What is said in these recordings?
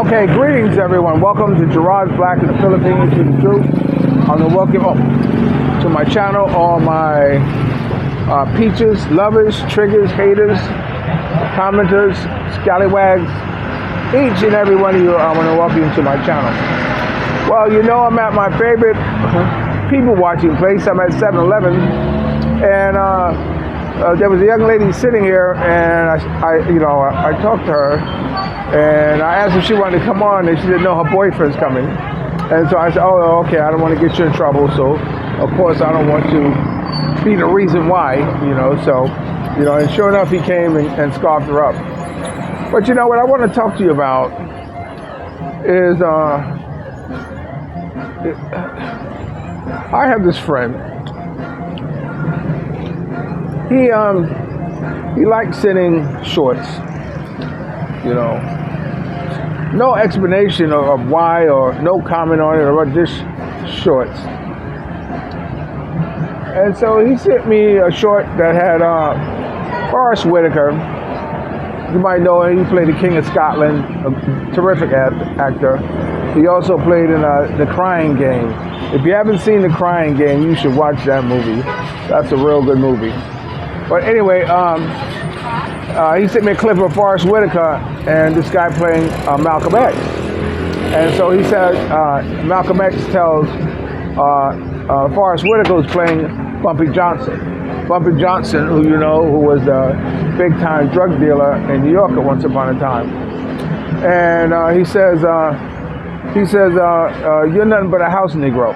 Okay, greetings everyone. Welcome to Gerard's Black in the Philippines to the Truth. I want to welcome to my channel all my peaches, lovers, triggers, haters, commenters, scallywags. Each and every one of you, I want to welcome you to my channel. Well, you know I'm at my favorite people watching place. I'm at 7-Eleven, and there was a young lady sitting here, and I talked to her, and I asked if she wanted to come on, and she didn't know her boyfriend's coming. And so I said, oh, okay, I don't want to get you in trouble, so of course I don't want to be the reason why, and sure enough he came and scarfed her up. But you know what I want to talk to you about is, I have this friend. He likes sitting shorts, no explanation of why or no comment on it or just shorts. And so he sent me a short that had Forrest Whitaker. You might know him. He played the King of Scotland, a terrific actor. He also played in The Crying Game. If you haven't seen The Crying Game, you should watch that movie. That's a real good movie. But anyway, he sent me a clip of Forrest Whitaker and this guy playing Malcolm X. And so he said, Malcolm X tells Forrest Whitaker who's playing Bumpy Johnson. Bumpy Johnson, who was a big-time drug dealer in New York at once upon a time. And he says, you're nothing but a house Negro.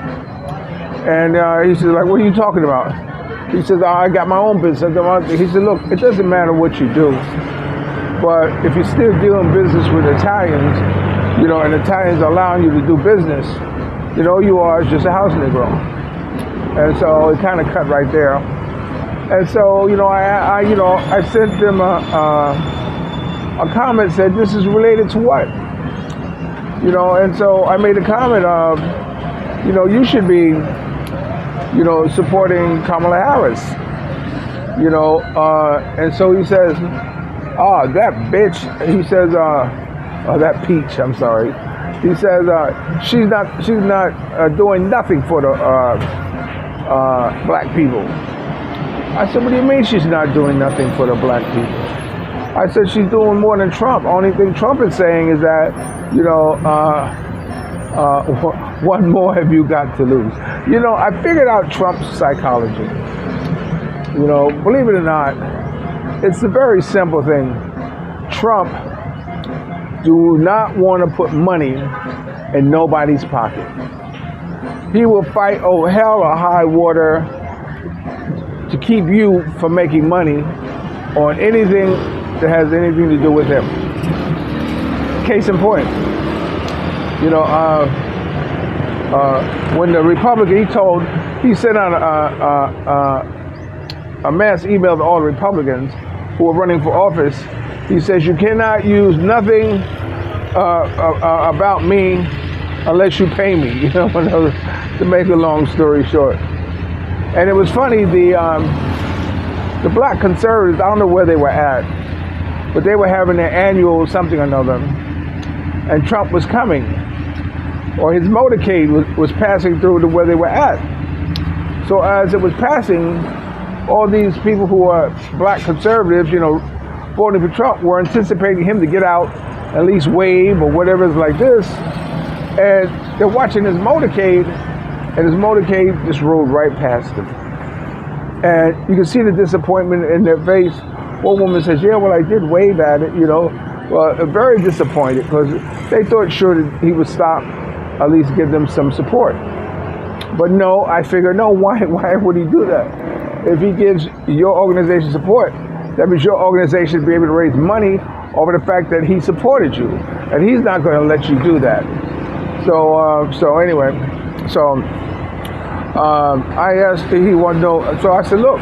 And he says, like, what are you talking about? He says, I got my own business. He said, look, it doesn't matter what you do, but if you're still doing business with Italians, and Italians are allowing you to do business, you are just a house Negro. And so it kind of cut right there. And so, I sent them a comment said, this is related to what? And so I made a comment of, you should be, supporting Kamala Harris, and so he says, that bitch, he says, that peach, I'm sorry. He says, she's not doing nothing for the black people. I said, what do you mean she's not doing nothing for the black people? I said, she's doing more than Trump. Only thing Trump is saying is that, what more have you got to lose? I figured out Trump's psychology. Believe it or not, it's a very simple thing. Trump do not want to put money in nobody's pocket. He will fight hell or high water to keep you from making money on anything that has anything to do with him. Case in point, when the Republican, he sent out a mass email to all the Republicans who are running for office. He says, you cannot use nothing about me unless you pay me, to make a long story short. And it was funny, the black conservatives, I don't know where they were at, but they were having their annual something or another, and Trump was coming, or his motorcade was passing through to where they were at. So as it was passing, all these people who are black conservatives, voting for Trump, were anticipating him to get out, at least wave or whatever is like this, and they're watching his motorcade, and his motorcade just rolled right past them. And you can see the disappointment in their face. One woman says, yeah, well, I did wave at it, well, very disappointed, because they thought sure that he would stop, at least give them some support. But no, I figure, no, why would he do that? If he gives your organization support, that means your organization will be able to raise money over the fact that he supported you. And he's not going to let you do that. So anyway, I asked if he wanted to know. So I said, look,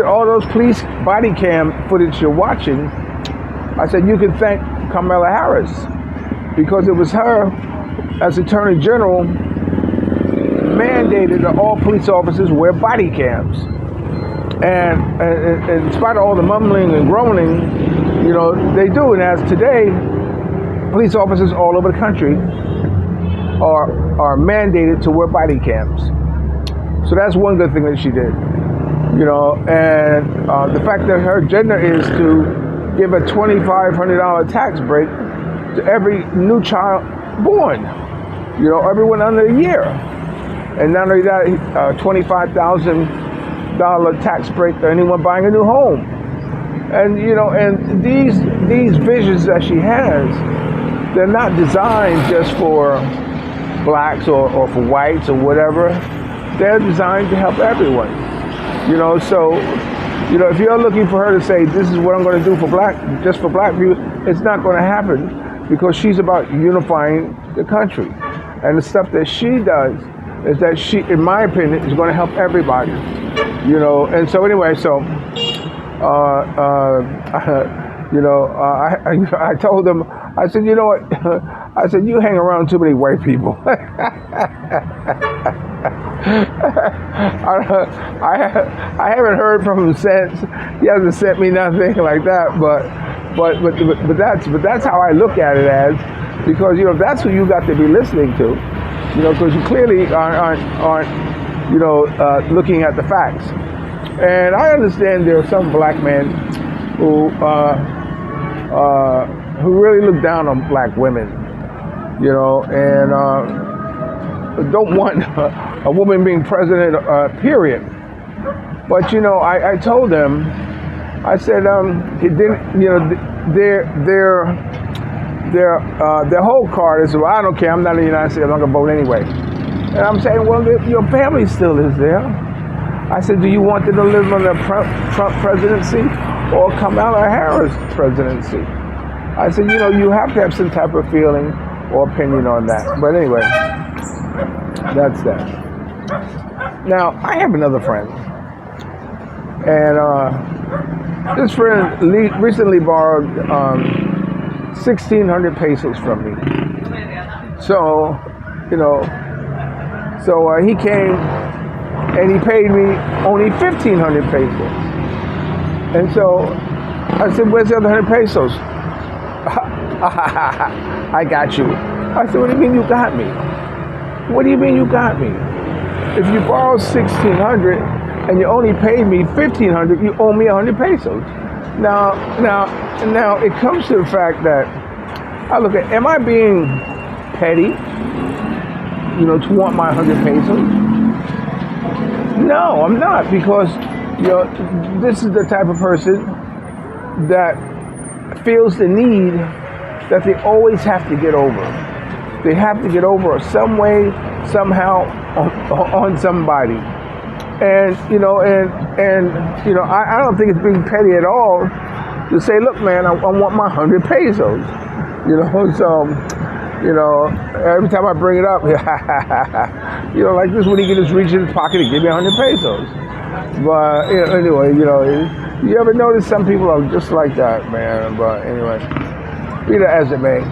all those police body cam footage you're watching, I said, you can thank Kamala Harris, because it was her, as Attorney General, mandated that all police officers wear body cams. And in spite of all the mumbling and groaning, They do. And as today, police officers all over the country are mandated to wear body cams. So that's one good thing that she did. And the fact that her agenda is to give a $2,500 tax break to every new child born, everyone under a year. And not only that, $25,000 tax break to anyone buying a new home. And, and these visions that she has, they're not designed just for blacks or for whites or whatever. They're designed to help everyone. So, if you're looking for her to say, this is what I'm going to do just for black people, it's not going to happen, because she's about unifying the country. And the stuff that she does is that she, in my opinion, is going to help everybody. And so anyway, I told them, I said, you know what? I said, you hang around too many white people. I haven't heard from him since. He hasn't sent me nothing like that. But that's how I look at it as, because that's who you got to be listening to. Because you clearly aren't looking at the facts. And I understand there are some black men who really look down on black women, and don't want a woman being president, period. But I told them, I said, it didn't, their whole card is, well, I don't care, I'm not in the United States, I'm not gonna vote anyway. And I'm saying, well, your family still is there. I said, do you want them to live under Trump presidency or Kamala Harris presidency? I said, you have to have some type of feeling or opinion on that. But anyway, that's that. Now, I have another friend. And this friend recently borrowed 1,600 pesos from me. So, he came and he paid me only 1,500 pesos. And so I said, where's the other 100 pesos? I got you. I said, what do you mean you got me? What do you mean you got me? If you borrowed 1,600 and you only paid me 1,500, you owe me 100 pesos. Now it comes to the fact that I look at, am I being petty, to want my 100 pesos? No, I'm not, because, this is the type of person that feels the need that they always have to get over. They have to get over some way, somehow, on somebody. And, I don't think it's being petty at all to say, look, man, I want my 100 pesos. So, every time I bring it up, like this, when he can just reach in his pocket and give me 100 pesos. But, anyway, you ever notice some people are just like that, man? But anyway, be that as it may,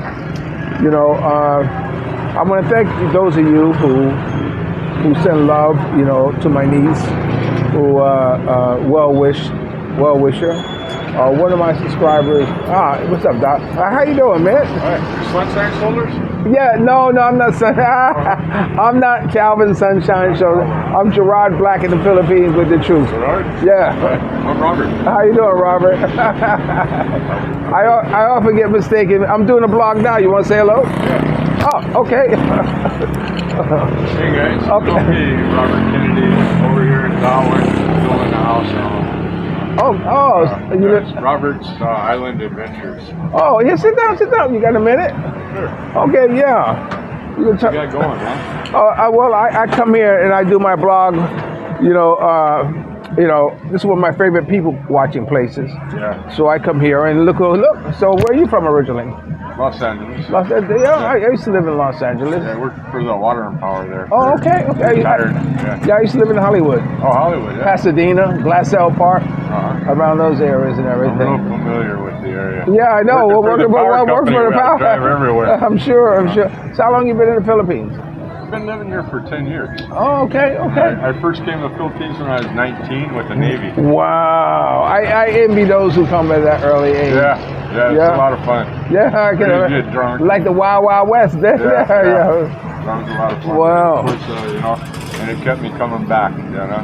I want to thank those of you who send love, to my niece, who well-wisher. One of my subscribers, what's up, Doc? How you doing, man? All right, Sunshine Shoulders? Yeah, no, I'm not I'm not Calvin Sunshine Shoulders. I'm Gerard Black in the Philippines with the truth. Gerard? Yeah. I'm Robert. How you doing, Robert? I often get mistaken. I'm doing a blog now. You want to say hello? Yeah. Oh, okay. Hey guys, Okay. It's me, Robert Kennedy, over here in Darwin, building a house now. That's Robert's Island Adventures. Oh, yeah, sit down. You got a minute? Sure. Okay, yeah. You got going, huh? Well, I come here and I do my blog. This is one of my favorite people watching places. Yeah. So I come here and look. So where are you from originally? Los Angeles. Los Angeles. Yeah, I used to live in Los Angeles. Yeah, I worked for the water and power there. Oh, okay. Retired. Yeah, I used to live in Hollywood. Oh, Hollywood, yeah. Pasadena, Glassell Park, around those areas and everything. I'm real familiar with the area. Yeah, I know. Working for the power company, for the power. drive everywhere. I'm sure. So how long you been in the Philippines? been living here for 10 years. Oh, okay, okay. I first came to the Philippines when I was 19 with the Navy. Wow. I envy those who come at that early age. Yeah, it's Yeah. a lot of fun. Yeah, I can You get drunk. like the Wild Wild West. Yeah. Yeah. That was a lot of fun. Wow. Of course, and it kept me coming back,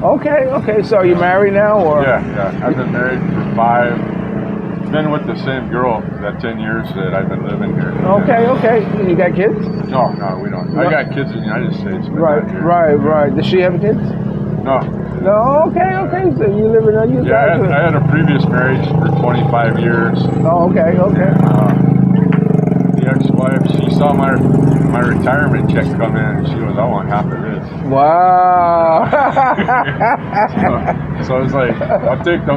Okay. So are you married now, or? Yeah. I've been married for 5. Been with the same girl that 10 years that I've been living here. Okay. You got kids? No, we don't. No. I got kids in the United States. But Right. not here. Does she have kids? No. No. Okay. So you live in you Yeah, guys. I had a previous marriage for 25 years. Oh, okay. The ex-wife, she saw my retirement check come in, and she goes, "I want half of this." Wow. So I was like, I'll take the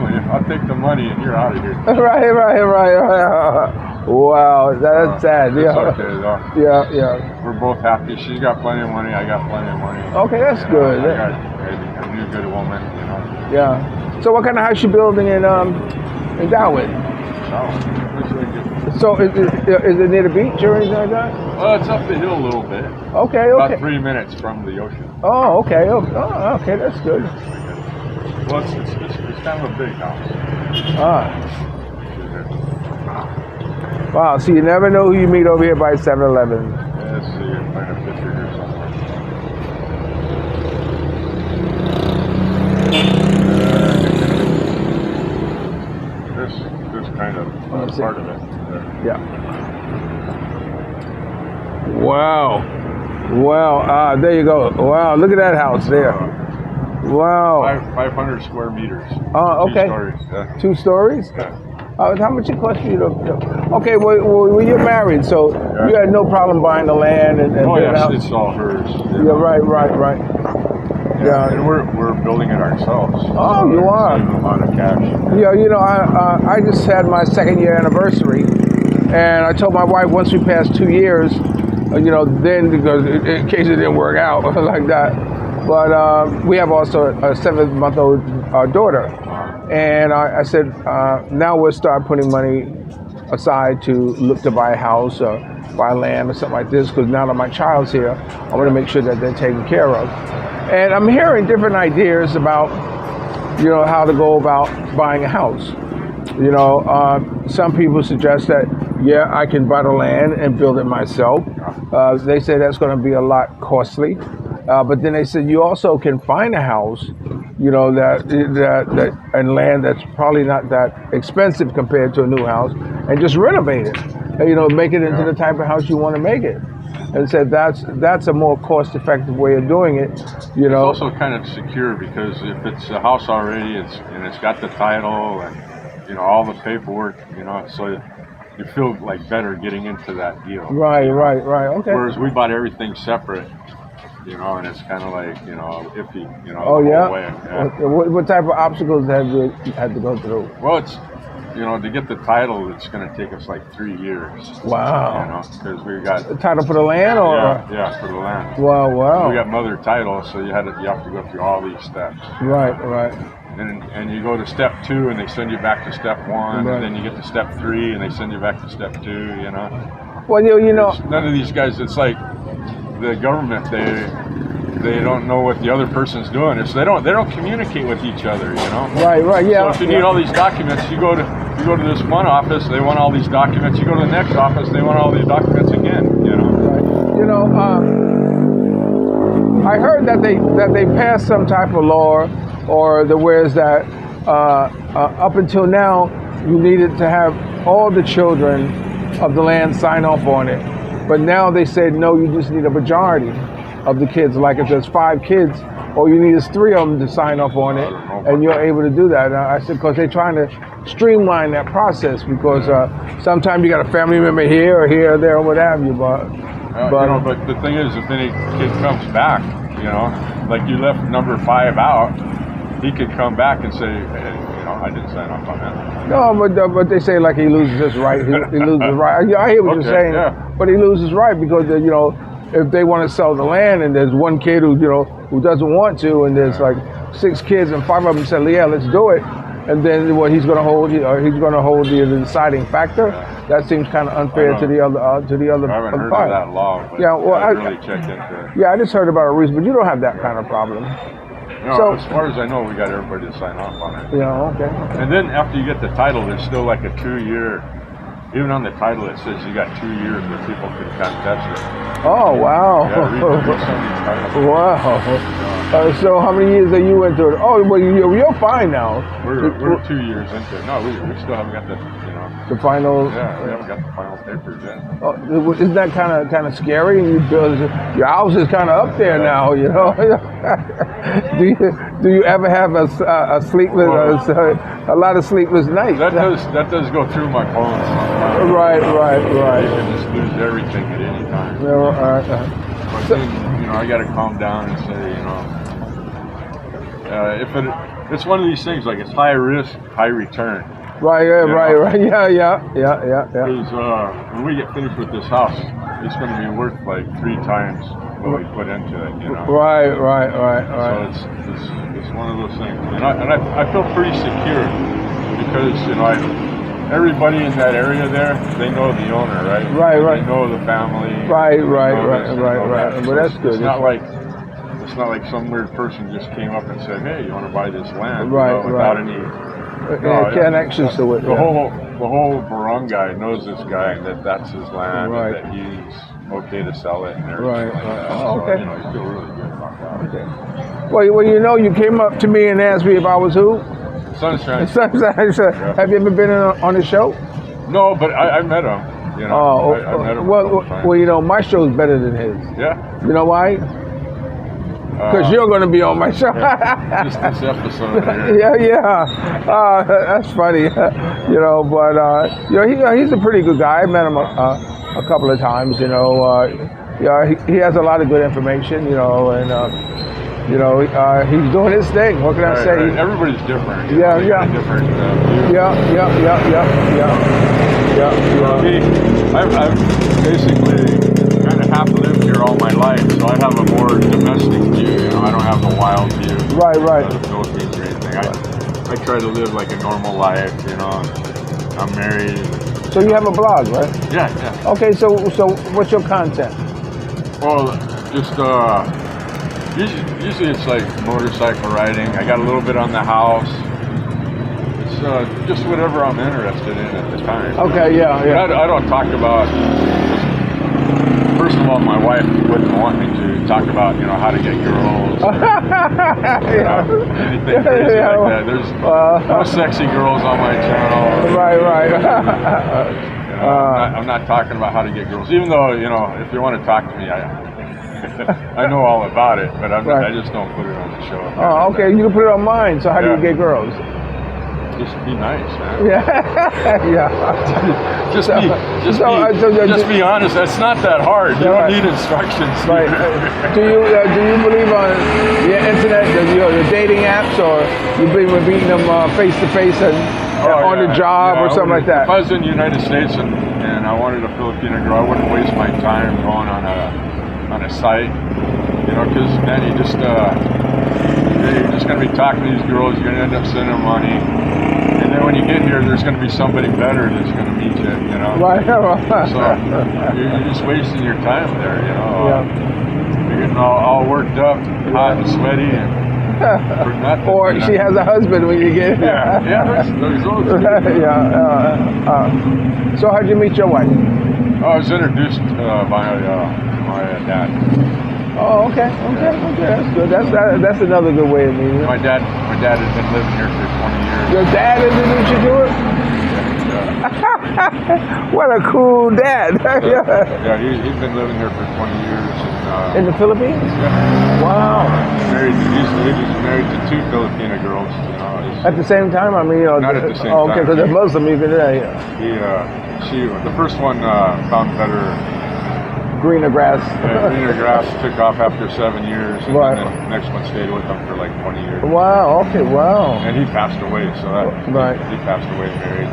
money, and you're out of here. Right. Wow, that's sad. It's Yeah. okay though. Yeah. We're both happy. She's got plenty of money. I got plenty of money. Okay, that's good. I got a new good woman. Yeah. So what kind of house you building in Darwin? So is it near the beach or anything like that? Well, it's up the hill a little bit. Okay. About 3 minutes from the ocean. Oh, okay. Okay, that's good. Well, it's kind of a big house. Wow. So you never know who you meet over here by 7-Eleven. Let's see if I can picture here somewhere. This kind of part of it. Yeah. Wow. There you go. Wow, look at that house there. Wow. 500 square meters. Oh, okay. 2 stories. Yeah. 2 stories? Yeah. How much it cost you to? Okay, well, you're married, so you had no problem buying the land and Oh building a yes, house? it's all hers. Yeah, right. Yeah, and we're building it ourselves. Oh, you are. Saving a lot of cash. Yeah, I just had my 2nd year anniversary, and I told my wife once we passed 2 years, then because in case it didn't work out like that. But we have also a 7-month-old daughter, and I said now we'll start putting money aside to look to buy a house or buy land or something like this, because now that my child's here, I want to make sure that they're taken care of. And I'm hearing different ideas about, how to go about buying a house. Some people suggest that, I can buy the land and build it myself. They say that's going to be a lot costly. But then they said you also can find a house, that and land that's probably not that expensive compared to a new house, and just renovate it. Make it into the type of house you want to make it. And said that's a more cost-effective way of doing it. It's also kind of secure, because if it's a house already, it's got the title and all the paperwork, so you feel like better getting into that deal. Right. Okay. Whereas we bought everything separate, and it's kind of like iffy, Oh the yeah. whole way. What type of obstacles have you had to go through? Well, it's to get the title, it's going to take us like 3 years. Wow. Because we got The title for the land, or? yeah, for the land. Wow. We got mother title, so you have to go through all these steps. Right. And you go to step 2, and they send you back to step 1, Right. and then you get to step 3, and they send you back to step 2. Well, None of these guys. It's like the government. They don't know what the other person's doing. They don't communicate with each other. Right. Yeah. So if you need all these documents, you go to this one office. They want all these documents. You go to the next office. They want all these documents again. Right. I heard that they passed some type of law, or that up until now you needed to have all the children of the land sign off on it, but now they said no, you just need a majority of the kids. Like if there's 5 kids, all you need is 3 of them to sign off on it, and you're able to do that. And I said, because they're trying to streamline that process, because sometimes you got a family member here or there or what have you, but the thing is, if any kid comes back, like you left number 5 out, he could come back and say, hey, I didn't sign off on that. No, but they say like he loses his right. He loses his right. I hear what you're saying, but he loses right because if they want to sell the land and there's one kid who doesn't want to, and there's like 6 kids and 5 of them say, yeah, let's do it, and then he's going to hold the deciding factor. That seems kind of unfair to the other I haven't heard of party. that law, but Yeah, well, I haven't I- really checked into it. Yeah, I just heard about a reason, but you don't have that kind of problem. No, So- as far as I know, we got everybody to sign off on it. Yeah, okay. And then after you get the title, there's still like a 2-year. Even on the title, it says you got 2 years where people can contest it. Oh, wow. Yeah, read some of these titles. Wow. So how many years are you into it? Oh, well, you're fine now. We're 2 years into it. No, we still haven't got the The final. Yeah, we haven't got the final papers yet. Oh, isn't that kind of scary? Your house is kind of up there now, you know. do you ever have a sleepless a lot of sleepless nights? That does go through my phone sometimes. Right. You can just lose everything at any time. But then, I got to calm down and say, it's one of these things, like it's high risk, high return. Right. Yeah. Because when we get finished with this house, it's going to be worth like 3 times what we put into it. Right. So it's one of those things, and I feel pretty secure because everybody in that area there, they know the owner, right? Right. They know the family. Right. So Well, that's good. It's not like some weird person just came up and said, "Hey, you want to buy this land?" Right. Without any connections to it. The whole barangay knows this guy, and that's his land, Right. and that he's okay to sell it and everything. Right. Like that. Oh, So, okay. you feel really good about that. Okay. Well, you came up to me and asked me if I was who. Sunshine. Have you ever been on the show? No, but I met him. I met him. a couple times. Well, my show is better than his. Yeah. You know why? Because you're going to be on my show. Just this episode here. Yeah. That's funny. But he's a pretty good guy. I met him a couple of times. He has a lot of good information. He's doing his thing. What can I say? Right. Everybody's different. Yeah. Different views. Yeah. I've basically kind of half lived here all my life, so I have a more domestic view. I don't have the wild view. Right. Of the Philippines or anything. I try to live like a normal life. I'm married. So you have a blog, right? Yeah. Okay. So what's your content? Well, just usually it's like motorcycle riding. I got a little bit on the house. It's just whatever I'm interested in at the time. Okay. Yeah. But I don't talk about. First of all, my wife wouldn't want me to talk about, how to get girls, or, anything crazy like that. There's no sexy girls on my channel. Right. I'm not talking about how to get girls, even though, if you want to talk to me, I know all about it, but I just don't put it on the show. Oh, okay. You can put it on mine. So how do you get girls? Just be nice, man. Yeah. Just be honest. That's not that hard. You don't need instructions. Right. Do you believe on the internet, the dating apps, or you believe in meeting them face to face and on the job or something like that? If I was in the United States and I wanted a Filipino girl, I wouldn't waste my time going on a site, because man, you're just going to be talking to these girls. You're going to end up sending them money. And then when you get here, there's going to be somebody better that's going to meet you, Right. So you're just wasting your time there, You're getting all worked up, hot and sweaty, and for nothing. Or she has a husband when you get Yeah, there's those. So how'd you meet your wife? I was introduced by my dad. Oh, okay, that's good. That's another good way of meeting. My dad had been living here for 20 years. Your dad introduced you to it? What a cool dad! He's been living here for 20 years. In the Philippines? Yeah. Wow. He was married to 2 Filipino girls. At the same time, not at the same time. Okay, because they're Muslim, you can The first one found better. Greener grass. Greener grass took off after 7 years, and Right. then the next one stayed with him for like 20 years. Wow. Okay. Wow. And he passed away, so Right. he passed away married.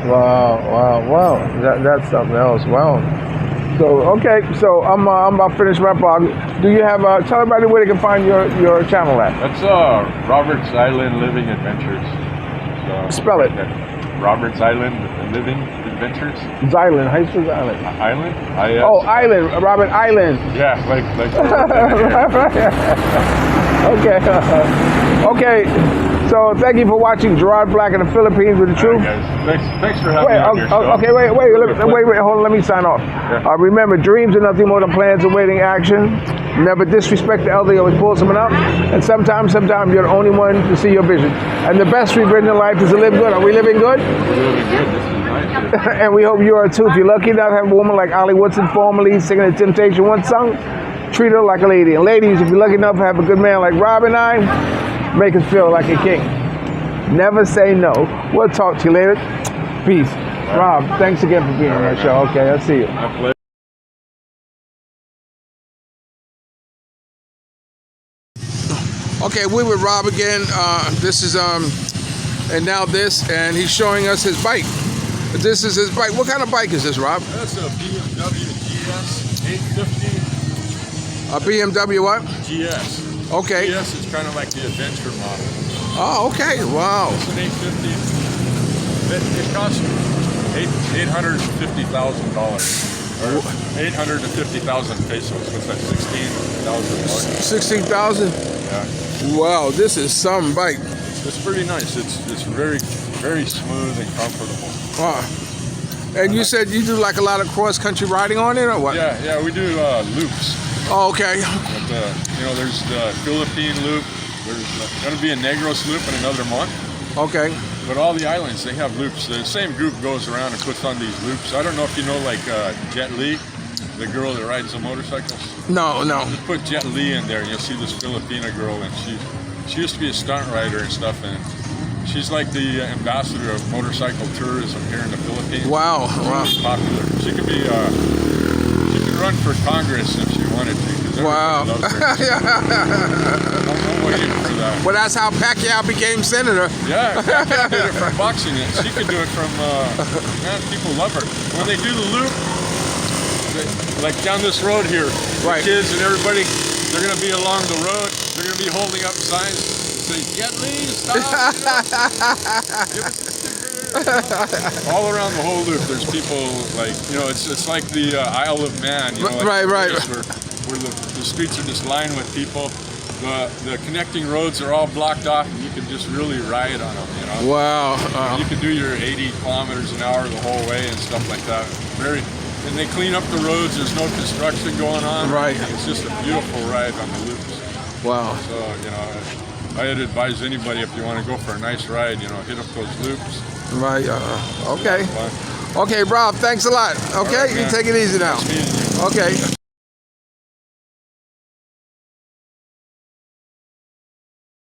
Wow. That's something else. Wow. So so I'm about to finish my blog. Do you have tell everybody where they can find your channel at? That's Robert's Island Living Adventures. So, Spell it. Robert's Island Living Adventures. Island. How you spell Island? Island? Oh, Island. Robert Island. Yeah, like. Okay. Okay. So thank you for watching Gerard Black in the Philippines with the truth. Thanks for having me on your show. Okay, wait, hold on, let me sign off. Yeah. Remember, dreams are nothing more than plans awaiting action. Never disrespect the elderly, always pull someone up. And sometimes you're the only one to see your vision. And the best we've written in life is to live good. Are we living good? We're living good. This is nice. And we hope you are too. If you're lucky enough to have a woman like Ollie Woodson formerly singing the Temptation One song, treat her like a lady. And ladies, if you're lucky enough to have a good man like Rob and I, make us feel like a king. Never say no. We'll talk to you later. Peace. Rob, thanks again for being on our show. Okay, I'll see you. My pleasure. Okay, we're with Rob again. This is and now this, and he's showing us his bike. This is his bike. What kind of bike is this, Rob? That's a BMW GS 850. A BMW what? GS. Okay. GS is kind of like the adventure model. Oh, okay. Wow. It's an 850. It costs $850,000. Or 850,000 pesos. What's that? 16,000. 16,000. Yeah. Wow, this is some bike. It's pretty nice. It's very, very smooth and comfortable. Wow. And you said you do like a lot of cross-country riding on it, or what? Yeah, we do loops. Oh, okay. But, there's the Philippine loop. There's going to be a Negros loop in another month. Okay. But all the islands, they have loops. The same group goes around and puts on these loops. I don't know if you know, like Jet Li, the girl that rides the motorcycles. No. Just put Jet Li in there, and you'll see this Filipina girl, and she used to be a stunt rider and stuff, and she's like the ambassador of motorcycle tourism here in the Philippines. Wow. Really popular. She could be, she could run for Congress if she wanted to. Wow. I'm waiting for that. Well, that's how Pacquiao became senator. Yeah, Pacquiao did it from boxing, and she could do it from, man, people love her. When they do the loop, like down this road here, right. The kids and everybody, they're going to be along the road, they're going to be holding up signs, say, Jet Li, stop, give us the sticker. All around the whole loop, there's people like, it's like the Isle of Man, Right. Where the streets are just lined with people. The connecting roads are all blocked off, and you can just really ride on them, Wow. You can do your 80 kilometers an hour the whole way and stuff like that. And they clean up the roads. There's no construction going on. Right. It's just a beautiful ride on the loops. Wow. So, I'd advise anybody, if you want to go for a nice ride, hit up those loops. Right. Okay. Okay, Rob, thanks a lot. Okay, right, you take it easy now. Nice meeting you. Okay.